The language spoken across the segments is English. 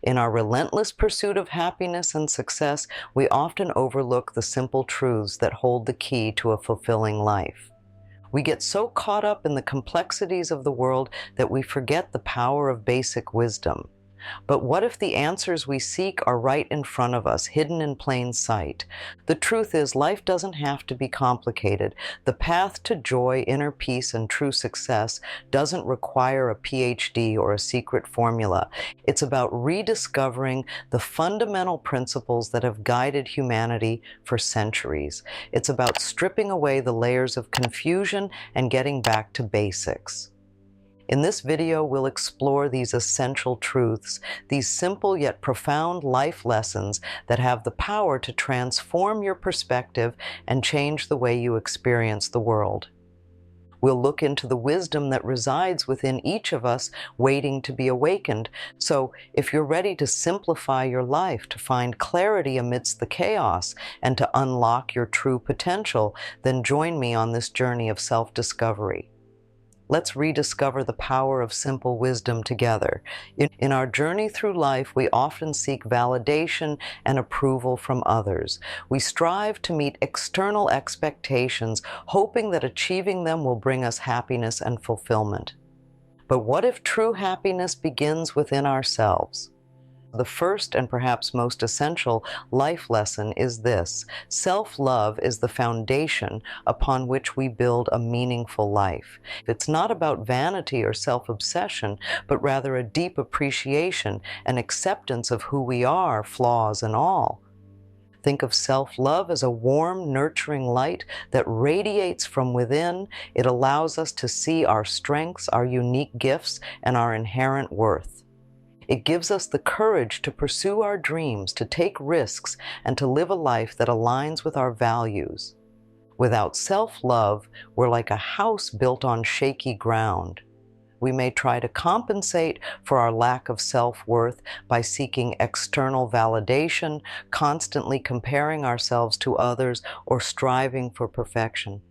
In our relentless pursuit of happiness and success, we often overlook the simple truths that hold the key to a fulfilling life. We get so caught up in the complexities of the world that we forget the power of basic wisdom. But what if the answers we seek are right in front of us, hidden in plain sight? The truth is, life doesn't have to be complicated. The path to joy, inner peace, and true success doesn't require a PhD or a secret formula. It's about rediscovering the fundamental principles that have guided humanity for centuries. It's about stripping away the layers of confusion and getting back to basics. In this video, we'll explore these essential truths, these simple yet profound life lessons that have the power to transform your perspective and change the way you experience the world. We'll look into the wisdom that resides within each of us, waiting to be awakened. So, if you're ready to simplify your life, to find clarity amidst the chaos, and to unlock your true potential, then join me on this journey of self-discovery. Let's rediscover the power of simple wisdom together. In our journey through life, we often seek validation and approval from others. We strive to meet external expectations, hoping that achieving them will bring us happiness and fulfillment. But what if true happiness begins within ourselves? The first and perhaps most essential life lesson is this: self-love is the foundation upon which we build a meaningful life. It's not about vanity or self-obsession, but rather a deep appreciation and acceptance of who we are, flaws and all. Think of self-love as a warm, nurturing light that radiates from within. It allows us to see our strengths, our unique gifts, and our inherent worth. It gives us the courage to pursue our dreams, to take risks, and to live a life that aligns with our values. Without self-love, we're like a house built on shaky ground. We may try to compensate for our lack of self-worth by seeking external validation, constantly comparing ourselves to others, or striving for perfection.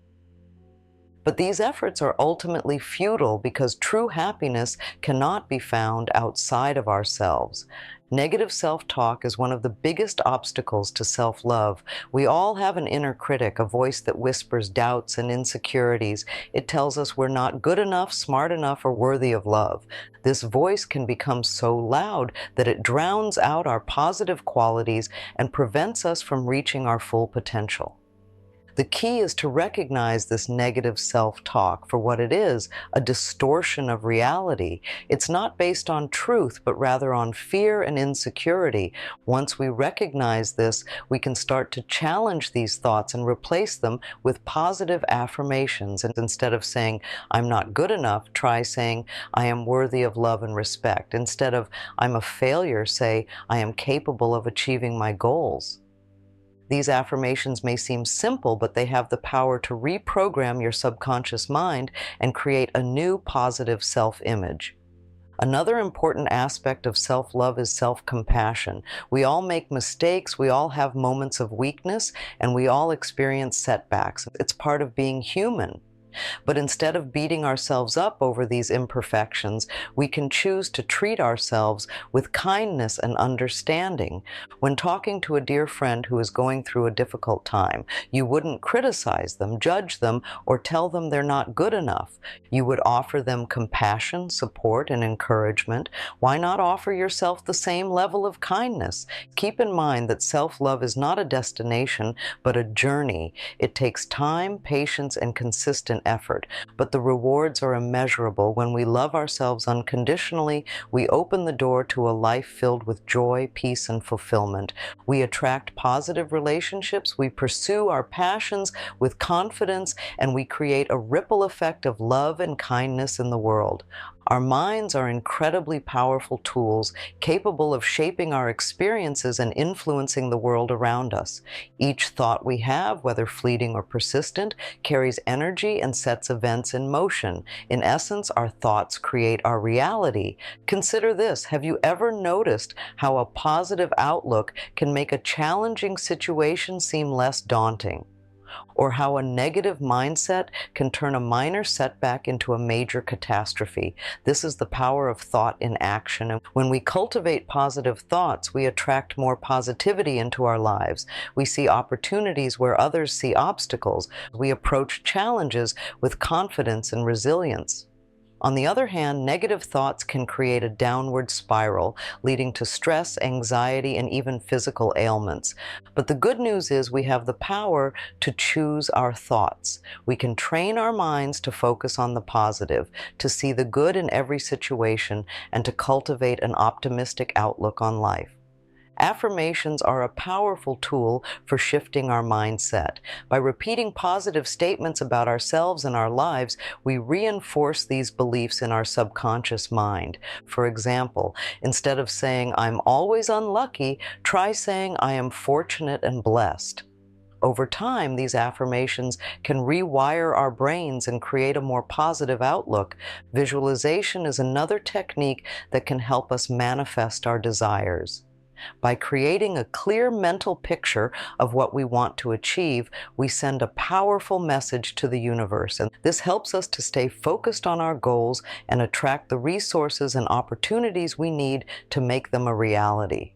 But these efforts are ultimately futile because true happiness cannot be found outside of ourselves. Negative self-talk is one of the biggest obstacles to self-love. We all have an inner critic, a voice that whispers doubts and insecurities. It tells us we're not good enough, smart enough, or worthy of love. This voice can become so loud that it drowns out our positive qualities and prevents us from reaching our full potential. The key is to recognize this negative self-talk for what it is, a distortion of reality. It's not based on truth, but rather on fear and insecurity. Once we recognize this, we can start to challenge these thoughts and replace them with positive affirmations. And instead of saying, "I'm not good enough," try saying, "I am worthy of love and respect." Instead of, "I'm a failure," say, "I am capable of achieving my goals." These affirmations may seem simple, but they have the power to reprogram your subconscious mind and create a new positive self-image. Another important aspect of self-love is self-compassion. We all make mistakes, we all have moments of weakness, and we all experience setbacks. It's part of being human. But instead of beating ourselves up over these imperfections, we can choose to treat ourselves with kindness and understanding. When talking to a dear friend who is going through a difficult time, you wouldn't criticize them, judge them, or tell them they're not good enough. You would offer them compassion, support, and encouragement. Why not offer yourself the same level of kindness? Keep in mind that self-love is not a destination, but a journey. It takes time, patience, and consistent effort, but the rewards are immeasurable. When we love ourselves unconditionally, we open the door to a life filled with joy, peace, and fulfillment. We attract positive relationships, we pursue our passions with confidence, and we create a ripple effect of love and kindness in the world. Our minds are incredibly powerful tools, capable of shaping our experiences and influencing the world around us. Each thought we have, whether fleeting or persistent, carries energy and sets events in motion. In essence, our thoughts create our reality. Consider this: have you ever noticed how a positive outlook can make a challenging situation seem less daunting? or how a negative mindset can turn a minor setback into a major catastrophe. This is the power of thought in action. And when we cultivate positive thoughts, we attract more positivity into our lives. We see opportunities where others see obstacles. We approach challenges with confidence and resilience. On the other hand, negative thoughts can create a downward spiral, leading to stress, anxiety, and even physical ailments. But the good news is we have the power to choose our thoughts. We can train our minds to focus on the positive, to see the good in every situation, and to cultivate an optimistic outlook on life. Affirmations are a powerful tool for shifting our mindset. By repeating positive statements about ourselves and our lives, we reinforce these beliefs in our subconscious mind. For example, instead of saying, "I'm always unlucky," try saying, "I am fortunate and blessed." Over time, these affirmations can rewire our brains and create a more positive outlook. Visualization is another technique that can help us manifest our desires. By creating a clear mental picture of what we want to achieve, we send a powerful message to the universe, and this helps us to stay focused on our goals and attract the resources and opportunities we need to make them a reality.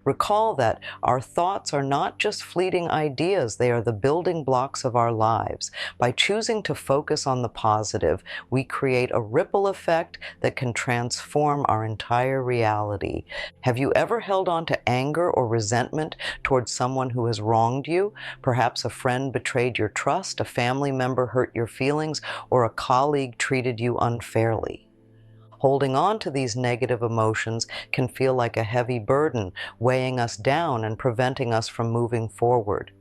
Recall that our thoughts are not just fleeting ideas, they are the building blocks of our lives. By choosing to focus on the positive, we create a ripple effect that can transform our entire reality. Have you ever held on to anger or resentment towards someone who has wronged you? Perhaps a friend betrayed your trust, a family member hurt your feelings, or a colleague treated you unfairly. Holding on to these negative emotions can feel like a heavy burden, weighing us down and preventing us from moving forward.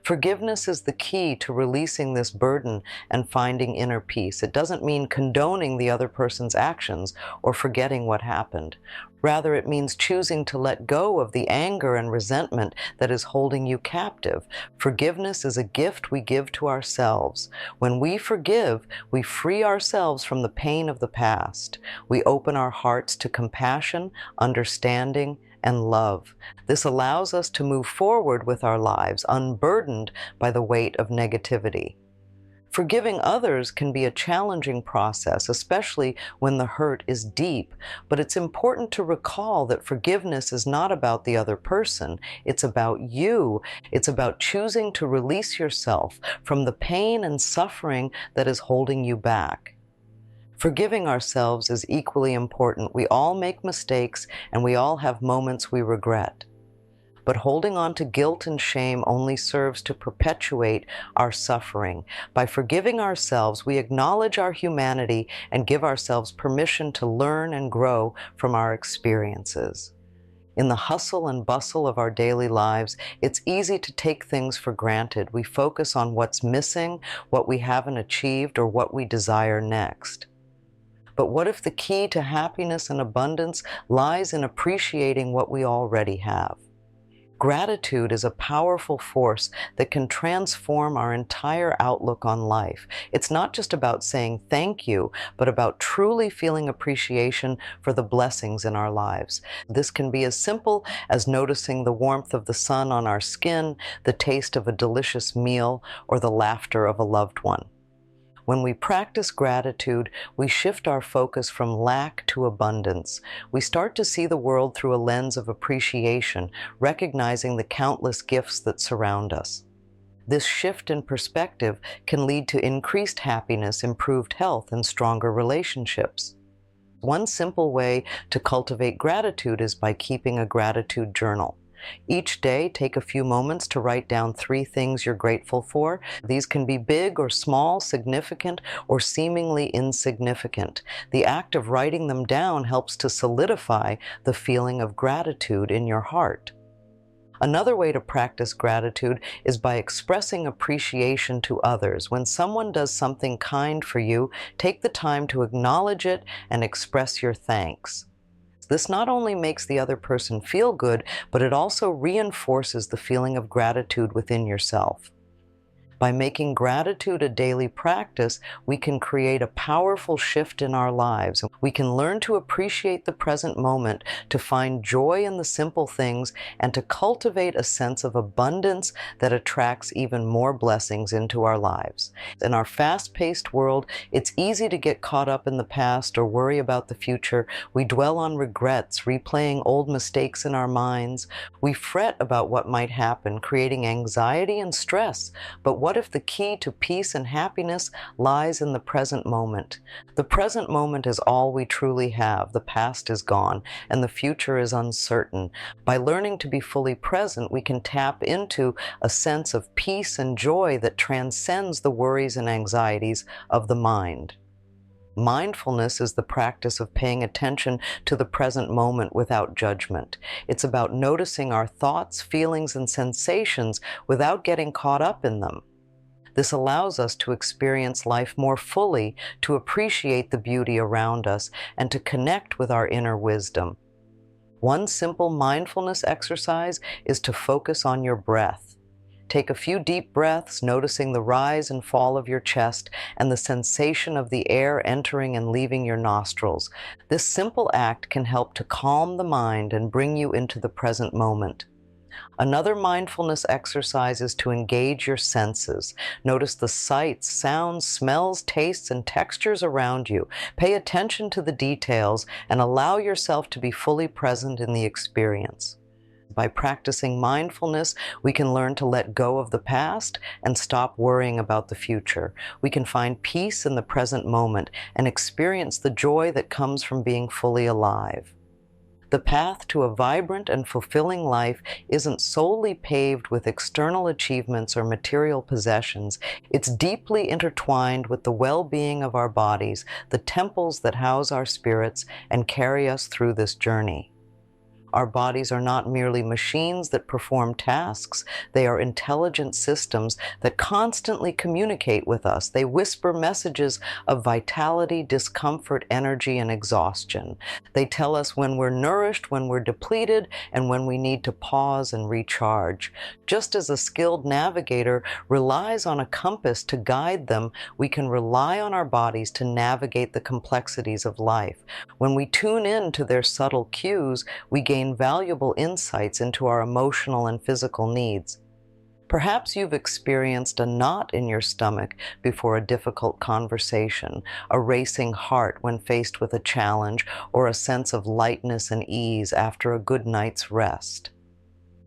Forgiveness is the key to releasing this burden and finding inner peace. It doesn't mean condoning the other person's actions or forgetting what happened. Rather, it means choosing to let go of the anger and resentment that is holding you captive. Forgiveness is a gift we give to ourselves. When we forgive, we free ourselves from the pain of the past. We open our hearts to compassion, understanding, and love. This allows us to move forward with our lives, unburdened by the weight of negativity. Forgiving others can be a challenging process, especially when the hurt is deep, but it's important to recall that forgiveness is not about the other person. It's about you. It's about choosing to release yourself from the pain and suffering that is holding you back. Forgiving ourselves is equally important. We all make mistakes, and we all have moments we regret. But holding on to guilt and shame only serves to perpetuate our suffering. By forgiving ourselves, we acknowledge our humanity and give ourselves permission to learn and grow from our experiences. In the hustle and bustle of our daily lives, it's easy to take things for granted. We focus on what's missing, what we haven't achieved, or what we desire next. But what if the key to happiness and abundance lies in appreciating what we already have? Gratitude is a powerful force that can transform our entire outlook on life. It's not just about saying thank you, but about truly feeling appreciation for the blessings in our lives. This can be as simple as noticing the warmth of the sun on our skin, the taste of a delicious meal, or the laughter of a loved one. When we practice gratitude, we shift our focus from lack to abundance. We start to see the world through a lens of appreciation, recognizing the countless gifts that surround us. This shift in perspective can lead to increased happiness, improved health, and stronger relationships. One simple way to cultivate gratitude is by keeping a gratitude journal. Each day, take a few moments to write down 3 things you're grateful for. These can be big or small, significant or seemingly insignificant. The act of writing them down helps to solidify the feeling of gratitude in your heart. Another way to practice gratitude is by expressing appreciation to others. When someone does something kind for you, take the time to acknowledge it and express your thanks. This not only makes the other person feel good, but it also reinforces the feeling of gratitude within yourself. By making gratitude a daily practice, we can create a powerful shift in our lives. We can learn to appreciate the present moment, to find joy in the simple things, and to cultivate a sense of abundance that attracts even more blessings into our lives. In our fast-paced world, it's easy to get caught up in the past or worry about the future. We dwell on regrets, replaying old mistakes in our minds. We fret about what might happen, creating anxiety and stress. But what if the key to peace and happiness lies in the present moment? The present moment is all we truly have. The past is gone, and the future is uncertain. By learning to be fully present, we can tap into a sense of peace and joy that transcends the worries and anxieties of the mind. Mindfulness is the practice of paying attention to the present moment without judgment. It's about noticing our thoughts, feelings, and sensations without getting caught up in them. This allows us to experience life more fully, to appreciate the beauty around us, and to connect with our inner wisdom. One simple mindfulness exercise is to focus on your breath. Take a few deep breaths, noticing the rise and fall of your chest and the sensation of the air entering and leaving your nostrils. This simple act can help to calm the mind and bring you into the present moment. Another mindfulness exercise is to engage your senses. Notice the sights, sounds, smells, tastes, and textures around you. Pay attention to the details and allow yourself to be fully present in the experience. By practicing mindfulness, we can learn to let go of the past and stop worrying about the future. We can find peace in the present moment and experience the joy that comes from being fully alive. The path to a vibrant and fulfilling life isn't solely paved with external achievements or material possessions. It's deeply intertwined with the well-being of our bodies, the temples that house our spirits and carry us through this journey. Our bodies are not merely machines that perform tasks. They are intelligent systems that constantly communicate with us. They whisper messages of vitality, discomfort, energy, and exhaustion. They tell us when we're nourished, when we're depleted, and when we need to pause and recharge. Just as a skilled navigator relies on a compass to guide them, we can rely on our bodies to navigate the complexities of life. When we tune in to their subtle cues, we gain valuable insights into our emotional and physical needs. Perhaps you've experienced a knot in your stomach before a difficult conversation, a racing heart when faced with a challenge, or a sense of lightness and ease after a good night's rest.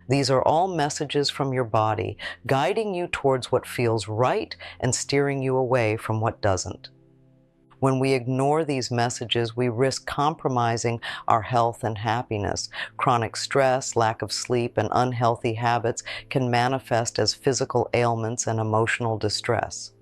These are all messages from your body, guiding you towards what feels right and steering you away from what doesn't. When we ignore these messages, we risk compromising our health and happiness. Chronic stress, lack of sleep, and unhealthy habits can manifest as physical ailments and emotional distress.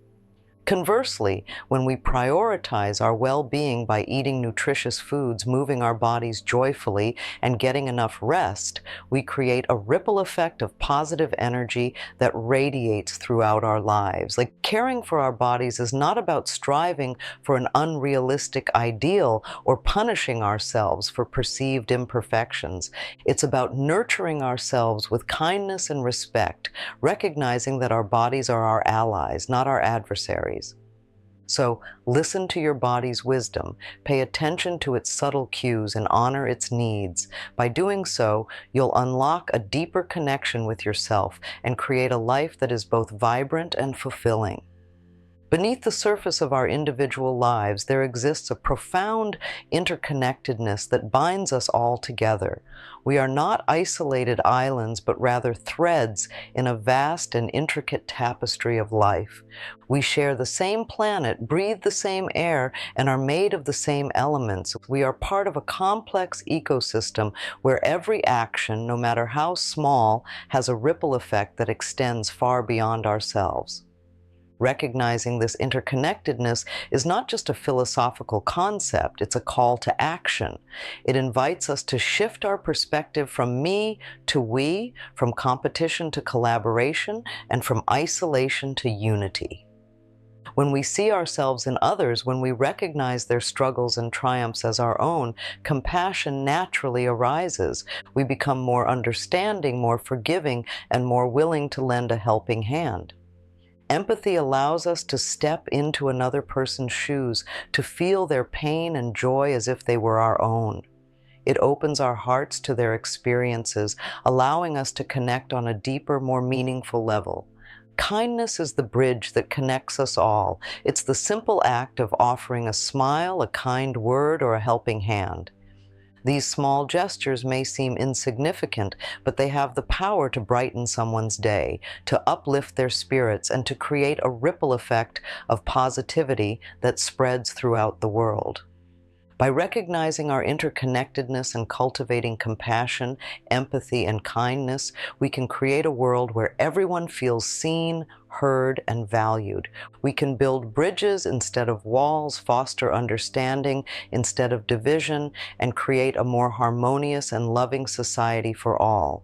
Conversely, when we prioritize our well-being by eating nutritious foods, moving our bodies joyfully, and getting enough rest, we create a ripple effect of positive energy that radiates throughout our lives. Like, caring for our bodies is not about striving for an unrealistic ideal or punishing ourselves for perceived imperfections. It's about nurturing ourselves with kindness and respect, recognizing that our bodies are our allies, not our adversaries. So listen to your body's wisdom, pay attention to its subtle cues, and honor its needs. By doing so, you'll unlock a deeper connection with yourself and create a life that is both vibrant and fulfilling. Beneath the surface of our individual lives, there exists a profound interconnectedness that binds us all together. We are not isolated islands, but rather threads in a vast and intricate tapestry of life. We share the same planet, breathe the same air, and are made of the same elements. We are part of a complex ecosystem where every action, no matter how small, has a ripple effect that extends far beyond ourselves. Recognizing this interconnectedness is not just a philosophical concept, it's a call to action. It invites us to shift our perspective from me to we, from competition to collaboration, and from isolation to unity. When we see ourselves in others, when we recognize their struggles and triumphs as our own, compassion naturally arises. We become more understanding, more forgiving, and more willing to lend a helping hand. Empathy allows us to step into another person's shoes, to feel their pain and joy as if they were our own. It opens our hearts to their experiences, allowing us to connect on a deeper, more meaningful level. Kindness is the bridge that connects us all. It's the simple act of offering a smile, a kind word, or a helping hand. These small gestures may seem insignificant, but they have the power to brighten someone's day, to uplift their spirits, and to create a ripple effect of positivity that spreads throughout the world. By recognizing our interconnectedness and cultivating compassion, empathy, and kindness, we can create a world where everyone feels seen, heard, and valued. We can build bridges instead of walls, foster understanding instead of division, and create a more harmonious and loving society for all.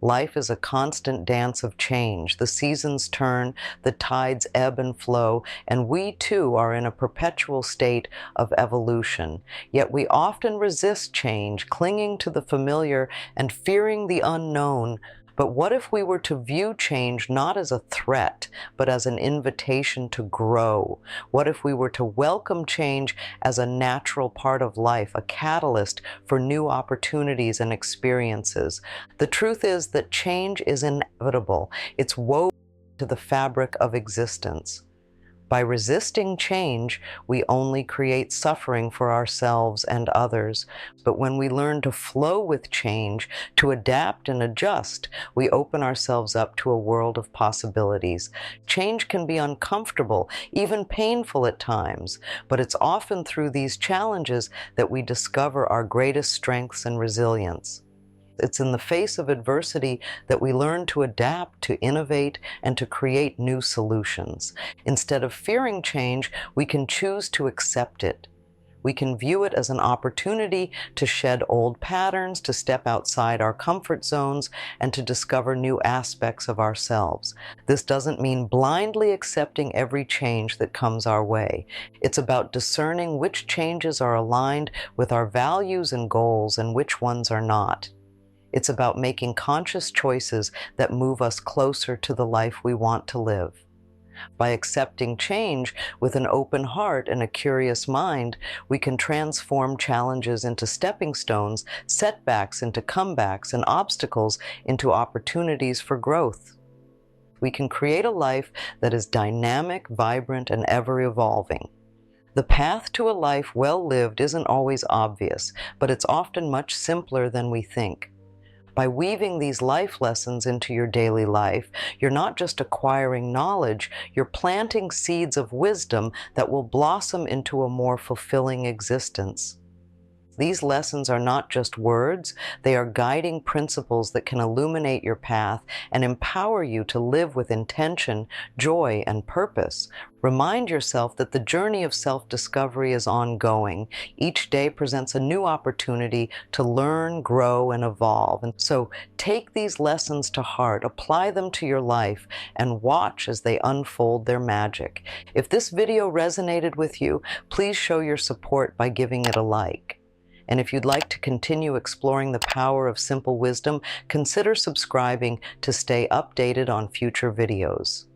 Life is a constant dance of change. The seasons turn, the tides ebb and flow, and we too are in a perpetual state of evolution. Yet we often resist change, clinging to the familiar and fearing the unknown. But what if we were to view change not as a threat, but as an invitation to grow? What if we were to welcome change as a natural part of life, a catalyst for new opportunities and experiences? The truth is that change is inevitable. It's woven into the fabric of existence. By resisting change, we only create suffering for ourselves and others. But when we learn to flow with change, to adapt and adjust, we open ourselves up to a world of possibilities. Change can be uncomfortable, even painful at times, but it's often through these challenges that we discover our greatest strengths and resilience. It's in the face of adversity that we learn to adapt, to innovate, and to create new solutions. Instead of fearing change, we can choose to accept it. We can view it as an opportunity to shed old patterns, to step outside our comfort zones, and to discover new aspects of ourselves. This doesn't mean blindly accepting every change that comes our way. It's about discerning which changes are aligned with our values and goals and which ones are not. It's about making conscious choices that move us closer to the life we want to live. By accepting change with an open heart and a curious mind, we can transform challenges into stepping stones, setbacks into comebacks, and obstacles into opportunities for growth. We can create a life that is dynamic, vibrant, and ever-evolving. The path to a life well lived isn't always obvious, but it's often much simpler than we think. By weaving these life lessons into your daily life, you're not just acquiring knowledge, you're planting seeds of wisdom that will blossom into a more fulfilling existence. These lessons are not just words, they are guiding principles that can illuminate your path and empower you to live with intention, joy, and purpose. Remind yourself that the journey of self-discovery is ongoing. Each day presents a new opportunity to learn, grow, and evolve. And so take these lessons to heart, apply them to your life, and watch as they unfold their magic. If this video resonated with you, please show your support by giving it a like. And if you'd like to continue exploring the power of simple wisdom, consider subscribing to stay updated on future videos.